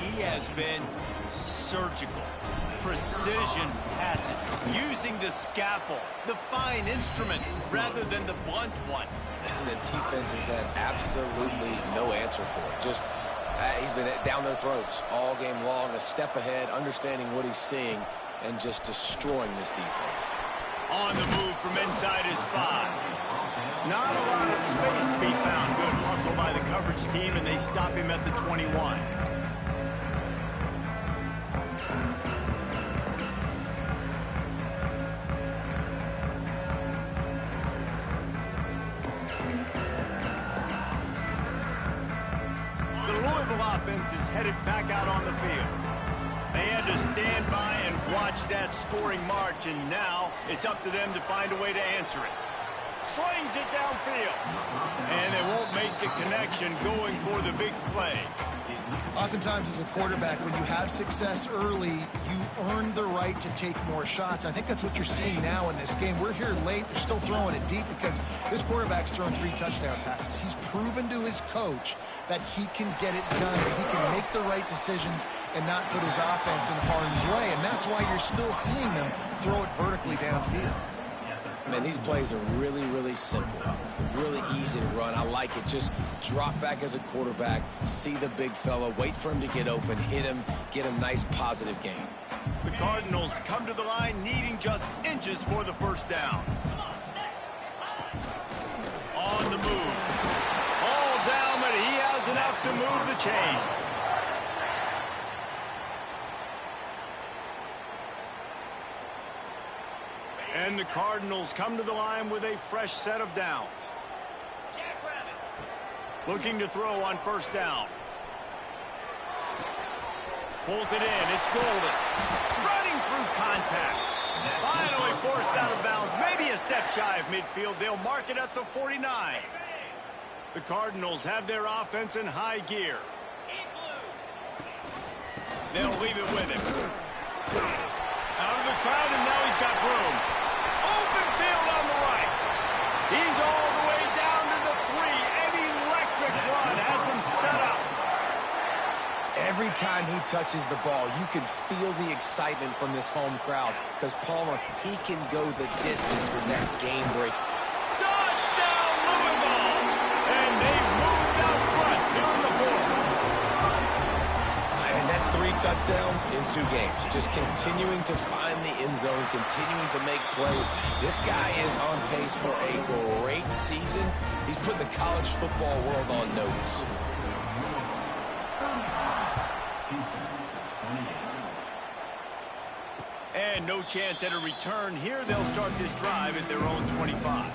He has been surgical. Precision passes. Using the scalpel, the fine instrument, rather than the blunt one. And the defense has had absolutely no answer for it. Just he's been down their throats all game long, a step ahead, understanding what he's seeing, and just destroying this defense. On the move from inside his 5. Not a lot of space to be found. Good hustle by the coverage team, and they stop him at the 21. Offense is headed back out on the field. They had to stand by and watch that scoring march, and now it's up to them to find a way to answer it. Slings it downfield, and they won't make the connection going for the big play. Oftentimes as a quarterback, when you have success early, you earn the right to take more shots. I think that's what you're seeing now in this game. We're here late. They're still throwing it deep because this quarterback's thrown 3 touchdown passes. He's proven to his coach that he can get it done, that he can make the right decisions and not put his offense in harm's way. And that's why you're still seeing them throw it vertically downfield. Man, these plays are really, really simple. Really easy to run. I like it. Just drop back as a quarterback, see the big fella, wait for him to get open, hit him, get a nice positive gain. The Cardinals come to the line needing just inches for the 1st down. On the move. All down, but he has enough to move the chains. And the Cardinals come to the line with a fresh set of downs. Looking to throw on 1st down. Pulls it in. It's Golden. Running through contact. Finally forced out of bounds. Maybe a step shy of midfield. They'll mark it at the 49. The Cardinals have their offense in high gear. They'll leave it with him. Out of the crowd, and now he's got room. Open field on the right. He's all the way down to the 3. An electric run has him set up. Every time he touches the ball, you can feel the excitement from this home crowd because Palmer, he can go the distance with that game break. Touchdown, Louisville! And they've moved out front here in the 4th. And that's 3 touchdowns in 2 games. Just continuing to find the end zone, continuing to make plays. This guy is on pace for a great season. He's put the college football world on notice. And no chance at a return here. They'll start this drive at their own 25.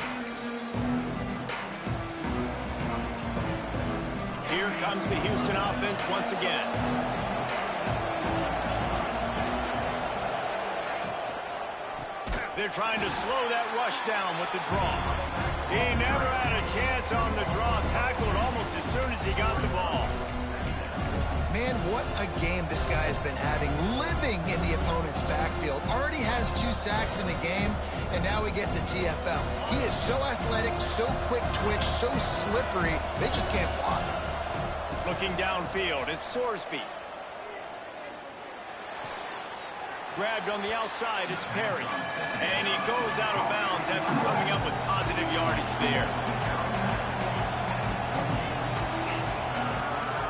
Here comes the Houston offense once again. they're trying to slow that rush down with the draw. He never had a chance on the draw, tackled almost as soon as he got the ball. Man, what a game this guy has been having, living in the opponent's backfield. Already has 2 sacks in the game, and now he gets a TFL. He is so athletic, so quick twitch, so slippery, they just can't block him. Looking downfield, it's Sorsby. Grabbed on the outside, it's Perry. And he goes out of bounds after coming up with positive yardage there.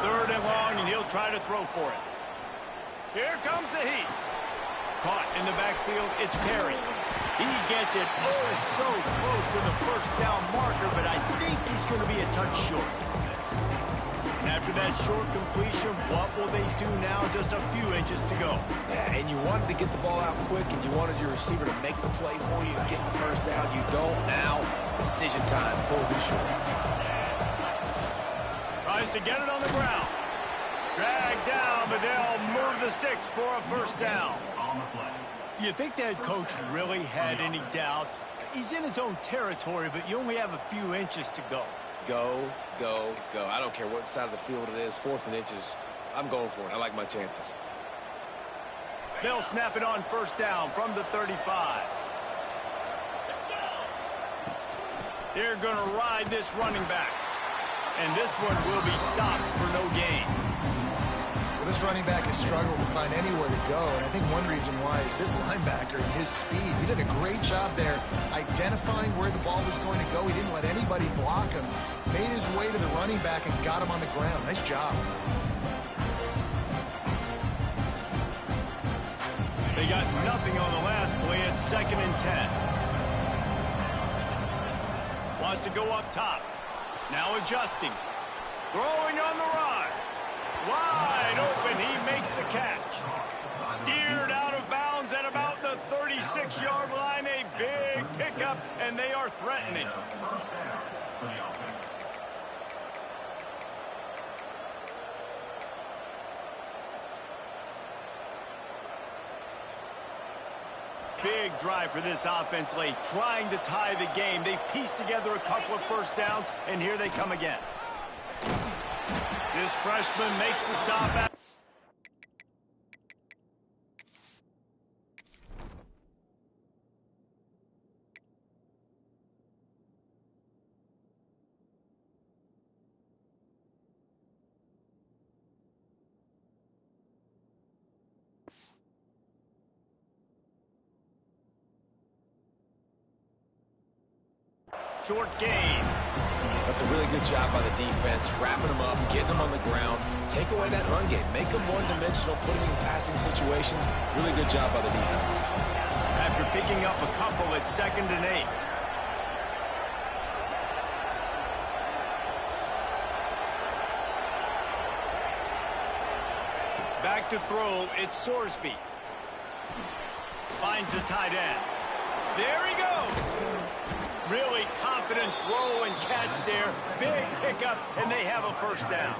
3rd and long, and he'll try to throw for it. Here comes the heat. Caught in the backfield, it's Perry. He gets it so close to the 1st down marker, but I think he's going to be a touch short. And after that short completion, what will they do now? Just a few inches to go. Yeah, and you wanted to get the ball out quick, and you wanted your receiver to make the play for you and get the 1st down. You don't now. Decision time, 4th and short. Tries to get it on the ground. Dragged down, but they'll move the sticks for a 1st down. You think that coach really had any doubt? He's in his own territory, but you only have a few inches to go. Go, go, go. I don't care what side of the field it is, 4th and inches. I'm going for it. I like my chances. They'll snap it on 1st down from the 35. They're going to ride this running back. And this one will be stopped for no gain. Well, this running back has struggled to find anywhere to go, and I think one reason why is this linebacker and his speed. He did a great job there identifying where the ball was going to go. He didn't let anybody block him. Made his way to the running back and got him on the ground. Nice job. They got nothing on the last play. It's 2nd and 10. Wants to go up top. Now adjusting. Throwing on the run. Wide open. He makes the catch. Steered out of bounds at about the 36-yard line. A big pickup, and they are threatening. Big drive for this offense late, trying to tie the game. They've pieced together a couple of 1st downs, and here they come again. This freshman makes the stop at short gain. That's a really good job by the defense, wrapping them up, getting them on the ground. Take away that run game. Make them one-dimensional, put them in passing situations. Really good job by the defense. After picking up a couple, it's 2nd and 8. Back to throw, it's Sorsby. Finds the tight end. There he goes. Really confident throw and catch there. Big pickup, and they have a 1st down.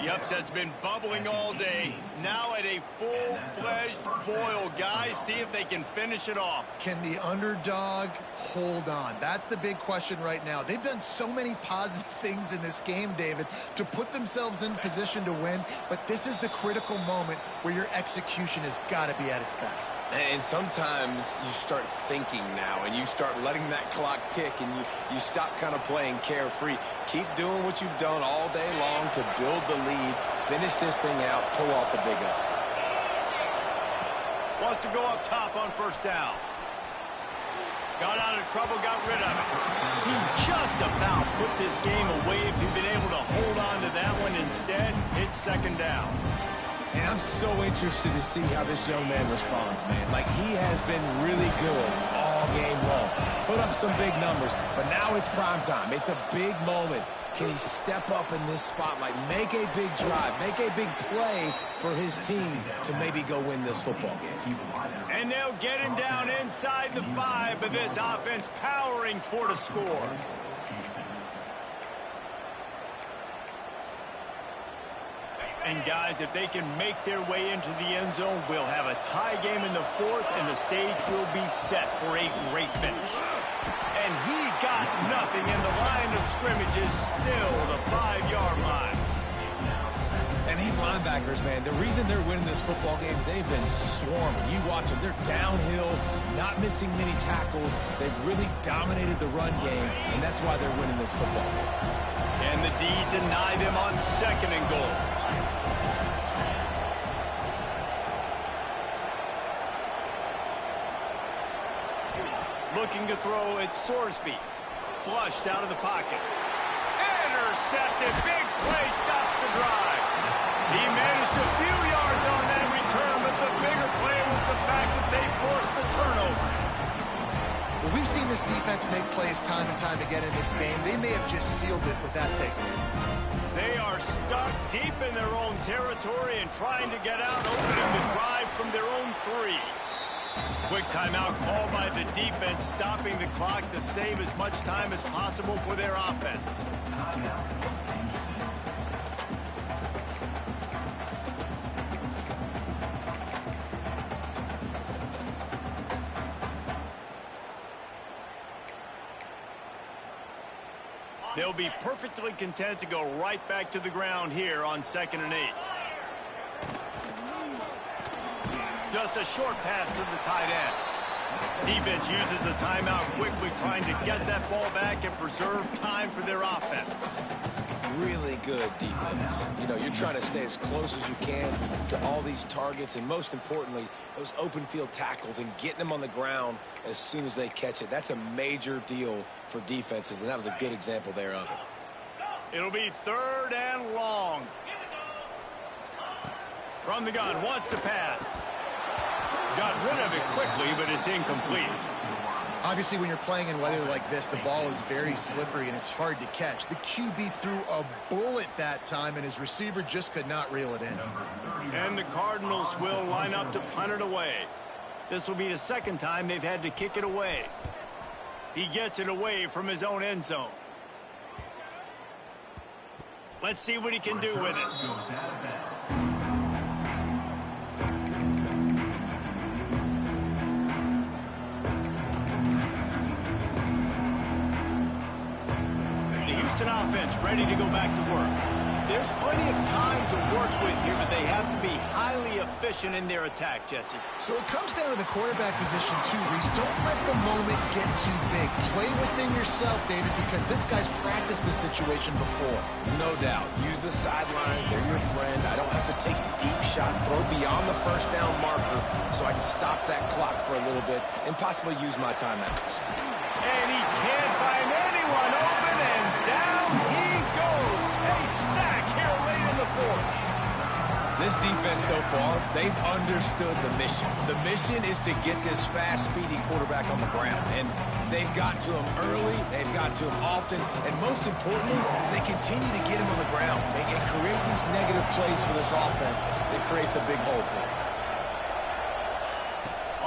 The upset's been bubbling all day. Now at a full-fledged boil. Guys, see if they can finish it off. Can the underdog hold on? That's the big question right now. They've done so many positive things in this game, David, to put themselves in position to win, but this is the critical moment where your execution has got to be at its best. And sometimes you start thinking now, and you start letting that clock tick, and you stop kind of playing carefree. Keep doing what you've done all day long to build the lead, finish this thing out, pull off the big upset. Wants to go up top on 1st down. Got out of trouble, got rid of it. He just about put this game away if he'd been able to hold on to that one. Instead, it's 2nd down. And I'm so interested to see how this young man responds, man. Like, he has been really good all game long. Put up some big numbers, but now it's prime time. It's a big moment. Can he step up in this spotlight, make a big drive, make a big play for his team to maybe go win this football game? And they'll get him down inside the 5, but this offense powering toward a score. And, guys, if they can make their way into the end zone, we'll have a tie game in the fourth, and the stage will be set for a great finish. And he got nothing, and the line of scrimmage is still the 5-yard line. And these linebackers, man, the reason they're winning this football game is they've been swarming. You watch them. They're downhill, not missing many tackles. They've really dominated the run game, and that's why they're winning this football game. And the D deny them on 2nd and goal. Looking to throw at Sorsby. Flushed out of the pocket. Intercepted. Big play stops the drive. He managed a few yards on that return, but the bigger play was the fact that they forced the turnover. Well, we've seen this defense make plays time and time again in this game. They may have just sealed it with that takeaway. They are stuck deep in their own territory and trying to get out, opening the drive from their own 3. Quick timeout called by the defense, stopping the clock to save as much time as possible for their offense. They'll be perfectly content to go right back to the ground here on 2nd and 8. Just a short pass to the tight end. Defense uses a timeout quickly, trying to get that ball back and preserve time for their offense. Really good defense. You know, you're trying to stay as close as you can to all these targets, and most importantly, those open field tackles and getting them on the ground as soon as they catch it. That's a major deal for defenses, and that was a good example there of it. It'll be 3rd and long. From the gun, wants to pass. Got rid of it quickly, but it's incomplete. Obviously, when you're playing in weather like this, the ball is very slippery and it's hard to catch. The QB threw a bullet that time, and his receiver just could not reel it in. And the Cardinals will line up to punt it away. This will be the 2nd time they've had to kick it away. He gets it away from his own end zone. Let's see what he can do with it. Offense ready to go back to work. There's plenty of time to work with here, but they have to be highly efficient in their attack, Jesse. So it comes down to the quarterback position too, Reese. Don't let the moment get too big. Play within yourself, David, because this guy's practiced this situation before. No doubt. Use the sidelines. They're your friend. I don't have to take deep shots, throw beyond the 1st down marker so I can stop that clock for a little bit and possibly use my timeouts. And he can't find anyone open, and down he goes. A sack here late in the 4th. This defense so far, they've understood the mission. The mission is to get this fast, speedy quarterback on the ground. And they've got to him early, they've got to him often, and most importantly, they continue to get him on the ground. They create these negative plays for this offense that creates a big hole for him.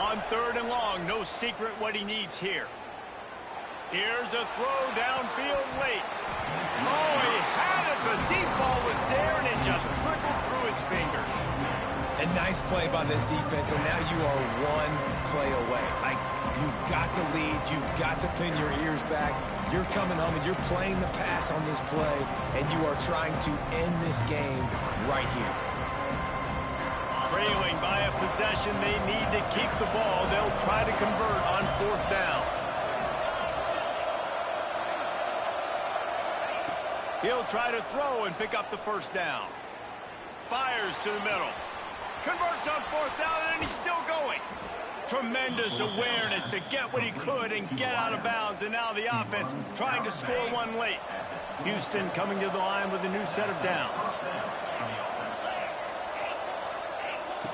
On 3rd and long, no secret what he needs here. Here's a throw downfield late. Oh, he had it. The deep ball was there, and it just trickled through his fingers. A nice play by this defense, and now you are 1 play away. Like, you've got the lead. You've got to pin your ears back. You're coming home, and you're playing the pass on this play, and you are trying to end this game right here. Trailing by a possession, they need to keep the ball. They'll try to convert on 4th down. He'll try to throw and pick up the 1st down. Fires to the middle. Converts on 4th down, and he's still going. Tremendous awareness to get what he could and get out of bounds, and now the offense trying to score one late. Houston coming to the line with a new set of downs.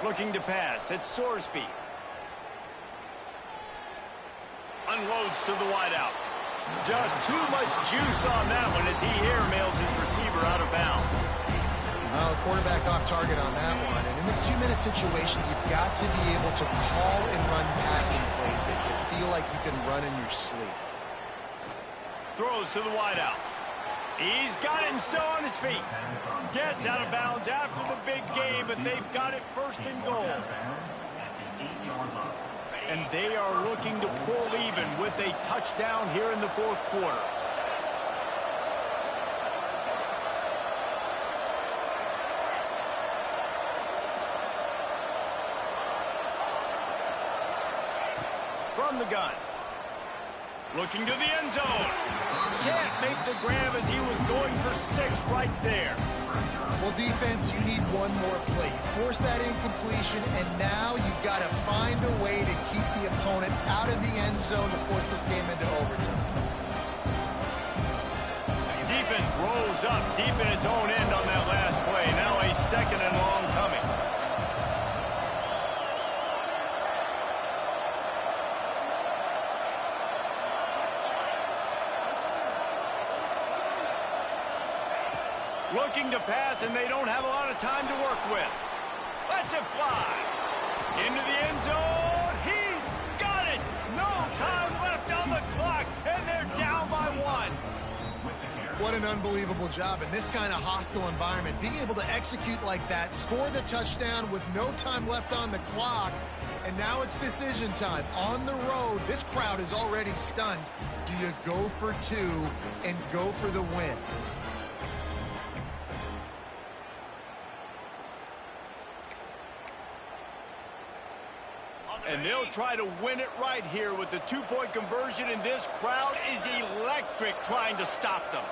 Looking to pass. It's Sorsby. Unloads to the wideout. Just too much juice on that one as he airmails his receiver out of bounds. Well, the quarterback off target on that one. And in this 2-minute situation, you've got to be able to call and run passing plays that you feel like you can run in your sleep. Throws to the wideout. He's got it and still on his feet. Gets out of bounds after the big game, but they've got it first and goal. And they are looking to pull even with a touchdown here in the fourth quarter. From the gun. Looking to the end zone. Can't make the grab as he was going for 6 right there. Well, defense, you need one more play. You force that incompletion, and now you've got to find a way to keep the opponent out of the end zone to force this game into overtime. Defense rolls up deep in its own end on that last play. Now a second and long coming. Looking to pass, and they don't have a lot of time to work with. Lets it fly. Into the end zone. He's got it. No time left on the clock, and they're down by 1. What an unbelievable job in this kind of hostile environment. Being able to execute like that, score the touchdown with no time left on the clock, and now it's decision time. On the road, this crowd is already stunned. Do you go for 2 and go for the win? And they'll try to win it right here with the 2-point conversion, and this crowd is electric trying to stop them.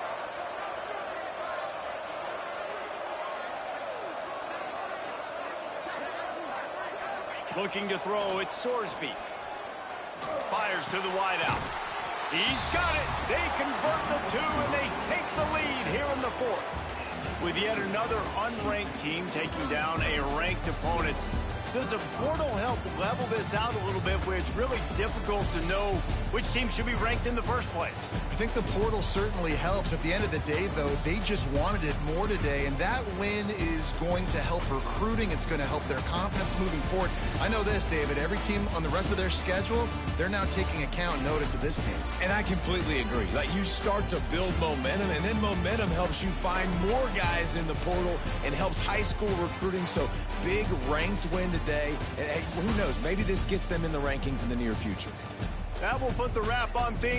Looking to throw, it's Sorsby. Fires to the wideout. He's got it. They convert the 2, and they take the lead here in the fourth. With yet another unranked team taking down a ranked opponent, does a portal help level this out a little bit where it's really difficult to know which team should be ranked in the first place? I think the portal certainly helps. At the end of the day, though, they just wanted it more today, and that win is going to help recruiting. It's going to help their confidence moving forward. I know this, David, every team on the rest of their schedule, they're now taking account and notice of this team. And I completely agree. Like, you start to build momentum, and then momentum helps you find more guys in the portal and helps high school recruiting. So big ranked win today. And hey, who knows, maybe this gets them in the rankings in the near future. That will put the wrap on things.